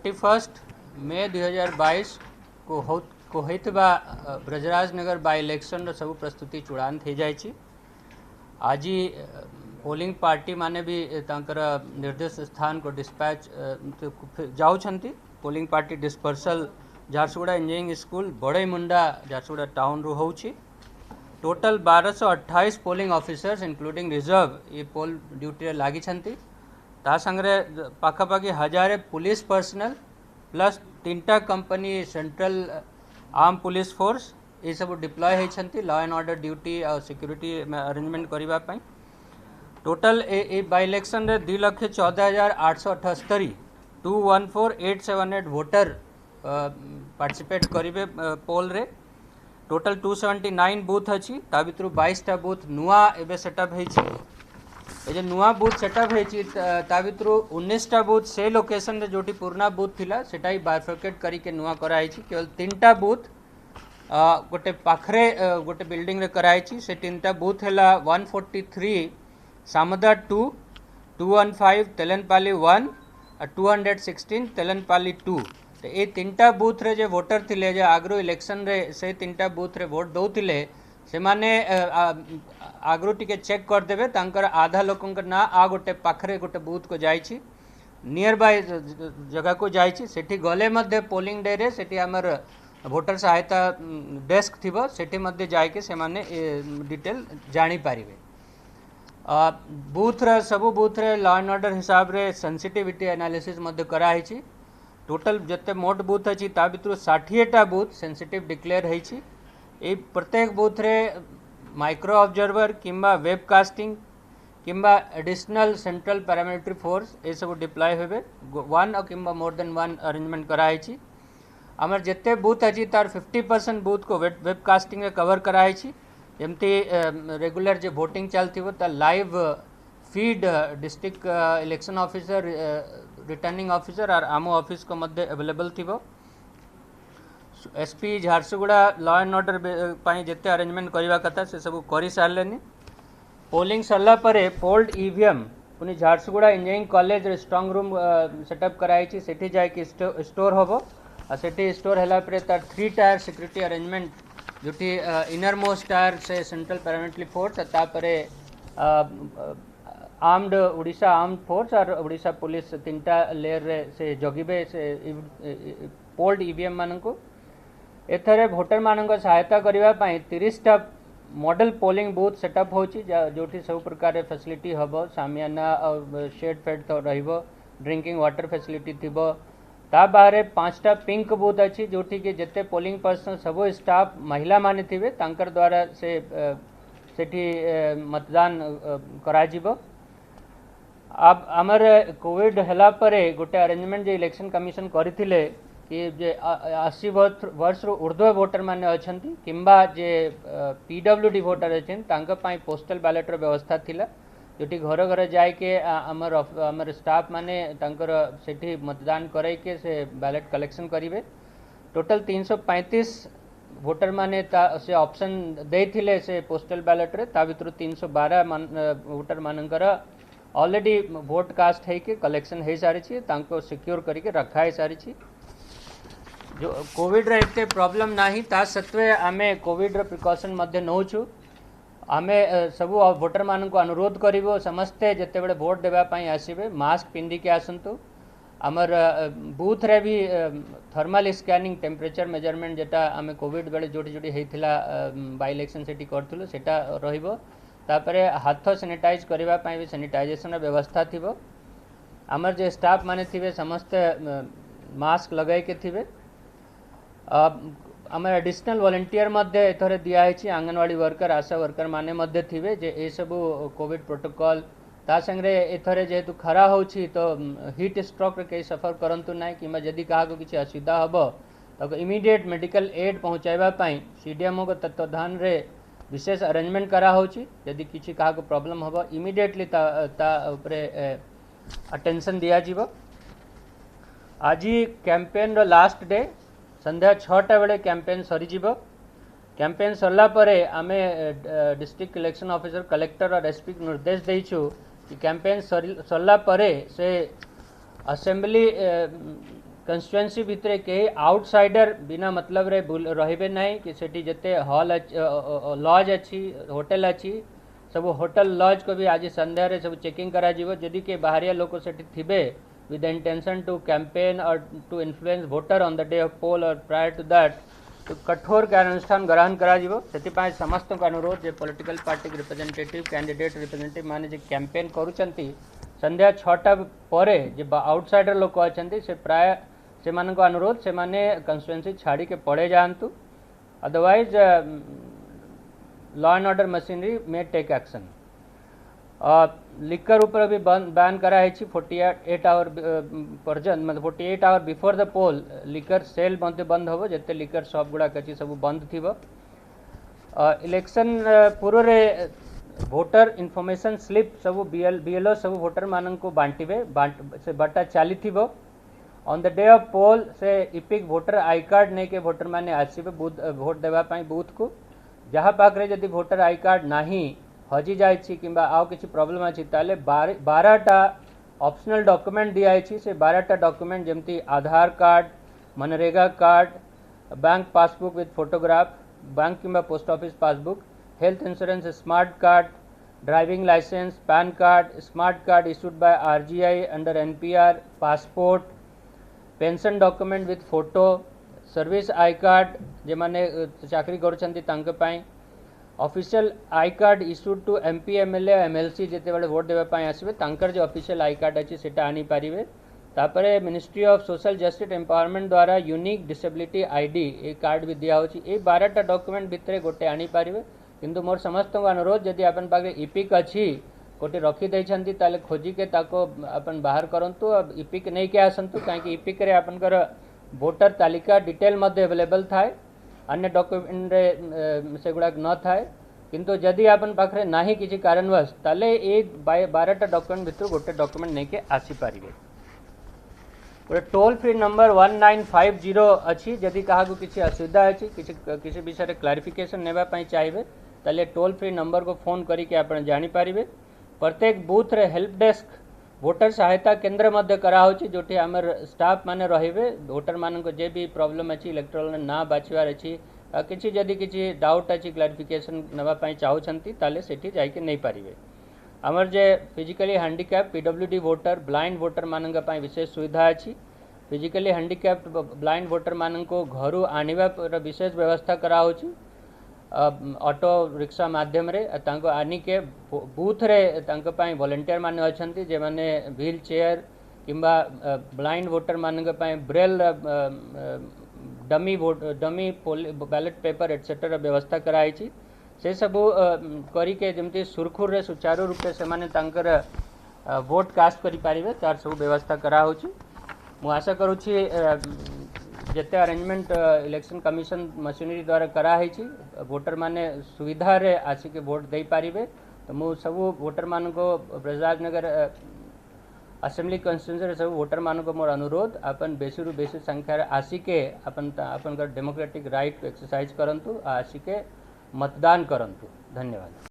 31 मे 2022 को होइतबा Brajrajnagar by election सब प्रस्तुति चूड़ान थी जाइए। आज पोलिंग पार्टी माने भी तांकर निर्देश स्थान को डिस्पैच जाऊँच। Polling party dispersal Jharsuguda engineering school Bade Munda Jharsuguda town रु होउछि। Total 1228 polling officers including reserve ये पोल ड्यूटी लगी ता संगे पाखापाखि 1000 पुलिस पर्सनल प्लस 3टा company central arm police force ये सब डिप्लॉय होती लॉ एंड ऑर्डर ड्यूटी और सिक्योरिटी अरेंजमेंट करने। टोटल ए बाय इलेक्शन रे 2,14,878 214,878 वोटर पार्टिसिपेट करेंगे पोल रे। टोटल 279 बूथ अच्छी ता भितर 22टा बूथ नुआ एबे सेटअप होइछि। नुआ बूथ सेटअप होइछि ता भितर 19टा बूथ से लोकेशन रे जोटी पुराना बूथ थिला सेटा ही बाइफरकेट करिके नुआ कराइछि। केवल 3टा बूथ गोटे पाखरे गोटे बिल्डिंग रे कराइछि। से 3टा बूथ हैला 143 सामदा 2 215 तेलनपाली 1 और 216 तेलनपाली 2। तो ये 3टा बूथ रे जे वोटर थिले जे आगरो इलेक्शन रे से 3टा बूथ रे वोट दौले से माने आगरो टिके चेक करदेवे तांकर आधा लोकंकर ना आ गोटे पाखरे गोटे बूथ को जाइछि नियर बाय जगह को जाइछि। सेठी गले मध्य पोलिंग डे रे सेठी हमर वोटर सहायता डेस्क थिबो सेठी मध्य जाइके से माने डिटेल जानी पारिबे। बूथ रे सबु बूथ रे लॉ एंड ऑर्डर हिसाब रे सेंसिटिविटी एनालिसिस मध्य कराइछि। टोटल जते मोट बूथ अच्छी ता भितर 60टा बूथ सेंसिटिव डिक्लेयर होइछि। ए प्रत्येक बूथ रे माइक्रो ऑब्जर्वर किंबा वेबकास्टिंग किंबा एडिशनल सेंट्रल पैरामिलिटरी फोर्स ये सब डिप्लॉय होबे। 1 किंबा मोर देन 1 अरेंजमेंट कराइछि। आमर जते बूथ अच्छी तार 50% बूथ को वेबकास्टिंग रे कवर कराइछि। एमती रेगुलर जो वोटिंग चलथिबो ता live feed district election officer returning officer और आमो ऑफिस को मध्य अवेलेबल थिबो। SP Jharsuguda law and order पाई जिते अरेंजमेंट करवा कथा से सब कर सारे। पोलिंग सरला परे पोल्ड ईवीएम पुनी Jharsuguda engineering college strong room setup कराई। सेठी जाके स्टोर होबो और सेठी स्टोर हैला परे तार 3 टायर सिक्योरिटी अरेंजमेंट जोटी इनर मोस्ट टायर से सेंट्रल पैरामिलिटरी फोर्स तापरे आर्म्ड ओडिशा आर्म्ड फोर्स और ओडिशा पुलिस 3टा लेयर रे से जगिबे से पोल्ड ईवीएम मान को। एथरे वोटर मान सहायता करने 30टा मॉडल पोलिंग बूथ सेटअप होची जोठी सब प्रकार फैसिलिटी हबो। सामियाना और शेड फेड तो रहिबो। ड्रिंकिंग वाटर फैसिलिटी थिबो। ता बाहर 5टा पिंक बूथ अच्छी जोठी के जते पोलिंग पर्सन सब स्टाफ महिला माने थिबे तांकर द्वारा से सेठी मतदान कराजिबो। अब आमर कोविड हैला परे गोटे अरेंजमेंट जो इलेक्शन कमिशन करथिले कि जे 80 वर्ष ऊर्ध्व वोटर माने अछंती किंबा जे पीडब्ल्यूडी वोटर अछन तांका पाई पोस्टल बैलेट रो व्यवस्था थिला जोटी घर घर जाय के आमर स्टाफ माने तांकर सेठी मतदान कराई के से बैलेट कलेक्शन करिवे। टोटल 335 वोटर माने से ऑप्शन देथिले से पोस्टल बैलेट रे ता भितर 312 वोटर मानकर ऑलरेडी वोट कास्ट है कि कलेक्शन हो सारी तांको सिक्योर करके रखा है सारी। जो कोविड रे एते प्रॉब्लम नाही ता सत्वे आमे कोविड रे प्रिकॉशन मध्य नौछु। आमे सबु वोटर मान को अनुरोध करिवो समस्ते जते बड़े वोट देबा पई आसीबे मास्क पिंदी के आसंतु। आमर बूथ रे भी थर्मल स्कैनिंग टेम्परेचर मेजरमेंट जेटा आमे कोविड बेले जोटी जोटी हेतिला बाय इलेक्शन सेटी करथुलो सेटा रहिबो। तापरे हाथ सैनिटाइज करबा पई भी सैनिटाइजेशन व्यवस्था थिबो। आमर जे स्टाफ माने थिबे समस्त मास्क लगाई के थिबे। आमर एडिशनल वॉलंटियर मध्य एथरे दिया है। आंगनवाड़ी वर्कर आशा वर्कर माने मध्य थिबे जे ए सब कोविड प्रोटोकॉल ता संगे एथरे जेहेतु खरा होछि तो हीट स्ट्रोक रे कई सफर करंतु नाही किंबा जदि काहा को किछि असुविधा हबो तो इमीडिएट मेडिकल एड पहुंचाइबा पई सीडीएमओ को तत्वाधान रे विशेष अरेंजमेंट करा होछि। यदि किछि काहा को प्रॉब्लम हबो इमीडिएटली ता ऊपरे अटेंशन दिया जीवो। आज कैंपेन रो लास्ट डे संध्या 6टा बेले कैंपेन सरी जीवो। कैंपेन सरला परे आमे डिस्ट्रिक्ट इलेक्शन ऑफिसर कलेक्टर और एसपी को निर्देश देइछु कि कैंपेन सरला परे से असेंबली कन्स्टिट्युएंसी भितर कहीं आउटसाइडर बिना मतलब रे रहिबे नहीं कि सेठी जते हॉल लॉज अच्छी होटल अच्छी सब होटल लॉज को भी आज संध्या रे सब चेकिंग करा जीवो जदि के बाहरिया लोक सेठी थिबे with the intention to campaign or to influence voter on the day of poll or prior to that तो कठोर कार्यानुष्ठान ग्रहण करा जीवो सेति समस्त को अनुरोध जे political party representative candidate representative माने जे कैंपेन करूचंती संध्या 6टा परे जे आउटसाइडर लोक अछंती से प्राय से मान को अनुरोध से माने कंस्टिट्युएंसी छाड़ी के पड़े जातु otherwise law and order machinery may take action liquor ऊपर भी बैन कराई 48 आवर पर्यंत मतलब 48 hour before the poll liquor sale बंद हम जिते लिकर शॉप गुड़ाक अच्छी सब बंद थी इलेक्शन पूर्व रे वोटर इनफॉरमेशन स्लिप सब बीएलओ सब वोटर मान को बांटे से बाटा चली ऑन द डे ऑफ पोल से इपिक वोटर आई कार्ड नहीं के वोटर माने आसवे भोट देवाई बूथ को जहाँ पाखे जदि वोटर आई कार्ड नहीं हजि जाए कि आउ कि प्रोब्लेम अच्छी ताले 12टा ऑप्शनल डॉक्यूमेंट दिखाई से 12टा डॉक्यूमेंट जमती Aadhaar card MNREGA card bank passbook with photograph bank कि post office passbook health insurance smart card driving licence PAN card smart card issued by RGI under NPR passport pension document with photo service I card जे माने चाकरी कर official I card issued to MP MLA MLC जिते बड़े vote देवाई आसवे तांकर जो official I card अच्छी से आनी पारे तापर ministry of social justice empowerment द्वारा यूनिक डिसेबिलिटी आईडी ए कार्ड भी दिया ये 12टा डॉक्यूमेंट भितर गोटे आनी पारे किंतु मोर समस्त को अनुरोध जदि अपन पाखे इपिक अच्छी गोटे रखी ताले खोजिके अपन बाहर करंतु इपिक नहीं के आसतु कहीं इपिक रे आपनकर वोटर तालिका डिटेल मध्य अवेलेबल थाए अन्य डॉक्यूमेंट से गुड़ाक न थाए किंतु जदि आपन पाखरे नाही किसी कारणवश ताले ए 12टा डॉक्यूमेंट भितर गोटे डॉक्यूमेंट नहीं के आसी पारे गोटे टोल फ्री नंबर 1950 अच्छी जदि क्या किसी असुविधा अच्छी किसी विषय क्लारिफिकेशन नेबाई चाहिए ताले टोल फ्री नंबर को फोन करके आप जानीपारे प्रत्येक बूथ रे हेल्प डेस्क वोटर सहायता केन्द्र मध्य कराहोची जोठी आमर स्टाफ माने रहिबे वोटर मान को जे भी प्रॉब्लम अच्छी इलेक्टोरल ना बाछिवार अच्छी किसी जदि किसी डाउट अच्छी क्लारिफिकेशन नवा पई चाहउछंती ताले सेठी जाइके नहीं पारिबे आमर जे physically handicap PWD voter blind voter मान पई विशेष सुविधा अच्छी फिजिकली हैंडिकैप्ड ब्लाइंड वोटर मान को घरु आनिबा विशेष व्यवस्था कराहोची ऑटो रिक्शा माध्यम रे तांको आनी के बूथ रे तांको पाई वॉलंटियर माने अछंती जे माने व्हील चेयर किंबा ब्लाइंड वोटर मान पाई braille dummy ballot paper etcetera व्यवस्था कराई छी से सब करी के जमती सुरखुर रे सुचारू रूपे से माने तांकर वोट कास्ट करि पारिबे तार सब व्यवस्था करा होची मु आशा करूची जिते अरेंजमेंट इलेक्शन कमिशन मशीनरी द्वारा कराई वोटर माने सुविधा रे आसिक वोट दे पारिबे तो मु सब वोटर मान को ब्रजराजनगर असेंबली कन्स्टिट्यूएंसी सब वोटर मान को मोर अनुरोध अपन बेसी रु बेसी संख्या आसिके अपन डेमोक्रेटिक राइट एक्सरसाइज करंतु आसिके मतदान करंतु। धन्यवाद।